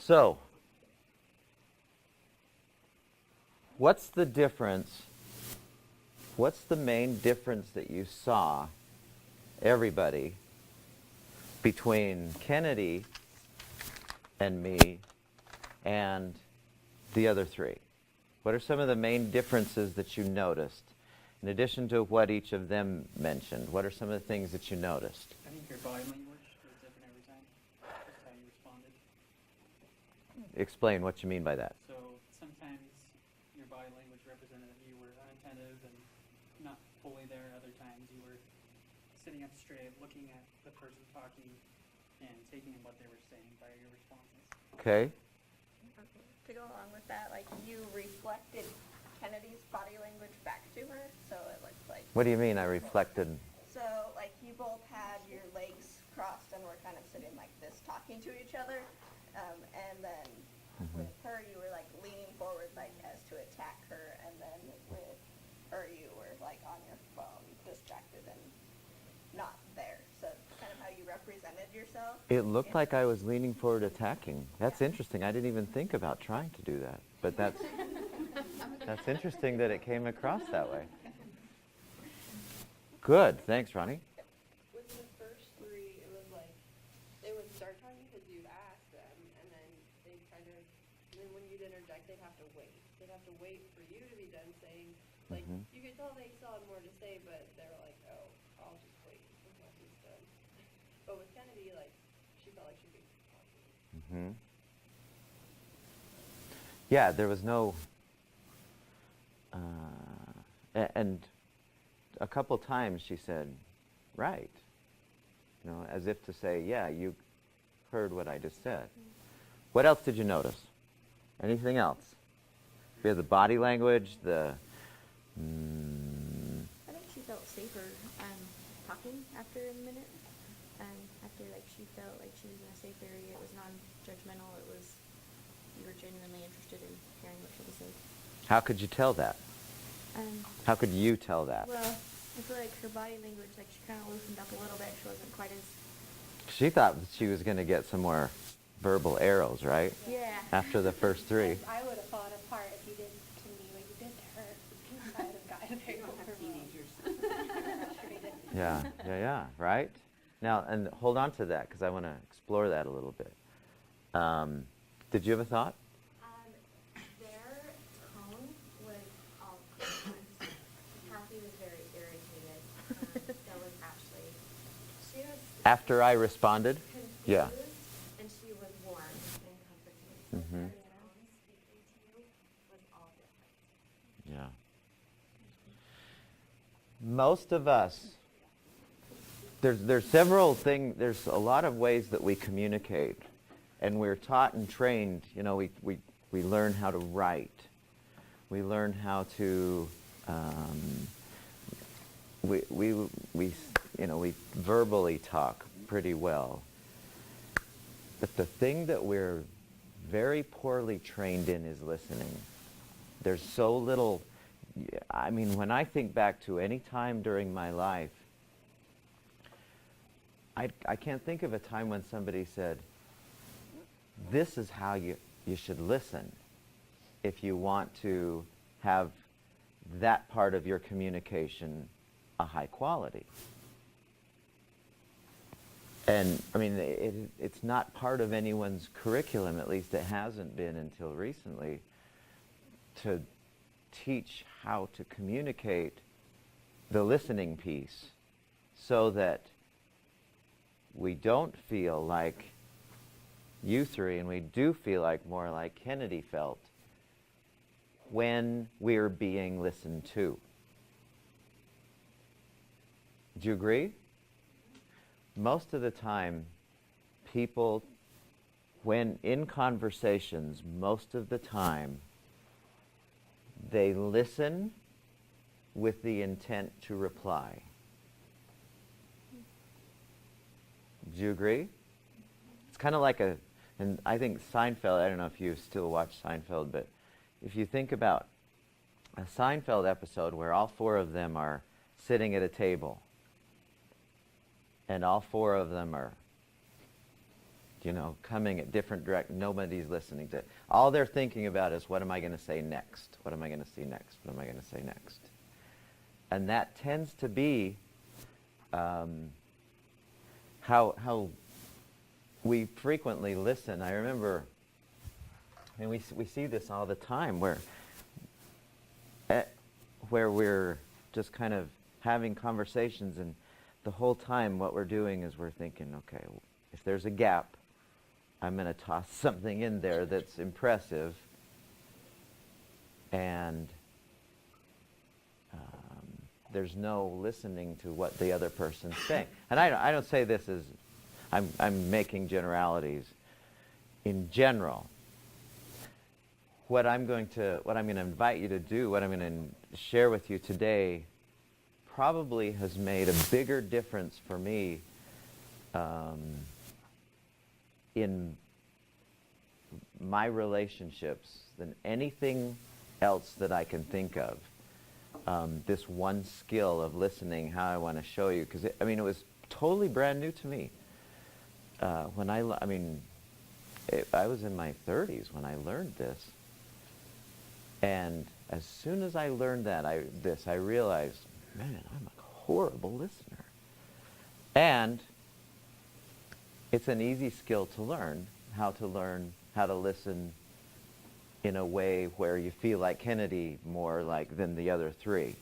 So, what's the difference? What's the main difference that you saw, everybody, between Kennedy and me and the other three? What are some of the main differences that you noticed? In addition to what each of them mentioned, what are some of the things that you noticed? I think your body language was different every time, just how you responded. Explain what you mean by that. So sometimes your body language represented that you were unattentive and not fully there. Other times you were sitting up straight, looking at the person talking and taking in what they were saying by your responses. Okay. To go along with that, like you reflected Kennedy's body language back to her, so it looked like... What do you mean I reflected? So, like, you both had your legs crossed and were kind of sitting like this, talking to each other, and then with her, you were, like, leaning forward, like, as to attack her, and then with her, you were, like, on your phone, distracted and not there. So, kind of how you represented yourself. It looked like I was leaning forward attacking. That's interesting. I didn't even think about trying to do that. But that's interesting that it came across that way. Good. Thanks, Ronnie. With the first three, it was like they would start talking because you'd ask them, and then they'd kind of, and then when you'd interject, they'd have to wait. They'd have to wait for you to be done saying, like, you could tell they still had more to say, but they were like, oh, I'll just wait until he's done. But with Kennedy, like, she felt like she could keep talking. Yeah, there was no... and a couple times she said, right. You know, as if to say, yeah, you heard what I just said. What else did you notice? Anything else? We have the body language, the... I think she felt safer talking after a minute. After like she felt like she was in a safe area, it was non-judgmental. It was you were genuinely interested in hearing what she was saying. How could you tell that? How could you tell that? Well, I feel like her body language, like she kind of loosened up a little bit. She wasn't quite as... She thought that she was going to get some more verbal arrows, right? Yeah. After the first three. I would have fallen apart if you did to me what you did to her. I would have gotten very frustrated. Yeah, right? Now, and hold on to that, because I want to explore that a little bit. Did you have a thought? Their tone was all confidence. Kathy was very irritated. So was Ashley. She was After I responded? confused, Yeah. and she was warm and comforting. So their tone speaking to you was all different. Yeah. Most of us, there's several things, there's a lot of ways that we communicate. And we're taught and trained, you know, we learn how to write. We learn how to, we verbally talk pretty well. But the thing that we're very poorly trained in is listening. There's so little, I mean, when I think back to any time during my life, I can't think of a time when somebody said, this is how you should listen if you want to have that part of your communication a high quality. And, I mean, it's not part of anyone's curriculum, at least it hasn't been until recently, to teach how to communicate the listening piece so that we don't feel like you three, and we do feel like more like Kennedy felt when we're being listened to. Do you agree? Most of the time, people, when in conversations, most of the time, they listen with the intent to reply. Do you agree? It's kind of like and I think Seinfeld, I don't know if you still watch Seinfeld, but if you think about a Seinfeld episode where all four of them are sitting at a table, and all four of them are coming at different nobody's listening to. All they're thinking about is, what am I going to say next? What am I going to say next? What am I going to say next? And that tends to be how we frequently listen. I remember, we see this all the time, where we're just kind of having conversations, and the whole time what we're doing is we're thinking, okay, if there's a gap, I'm going to toss something in there that's impressive, and there's no listening to what the other person's saying. And I don't say this as I'm making generalities. In general, what I'm going to invite you to do, what I'm going to share with you today, probably has made a bigger difference for me in my relationships than anything else that I can think of. This one skill of listening, how I want to show you, because it was totally brand new to me. When I was in my 30s when I learned this, and as soon as I learned I realized, man, I'm a horrible listener. And it's an easy skill to learn how to listen in a way where you feel like Kennedy more like than the other three.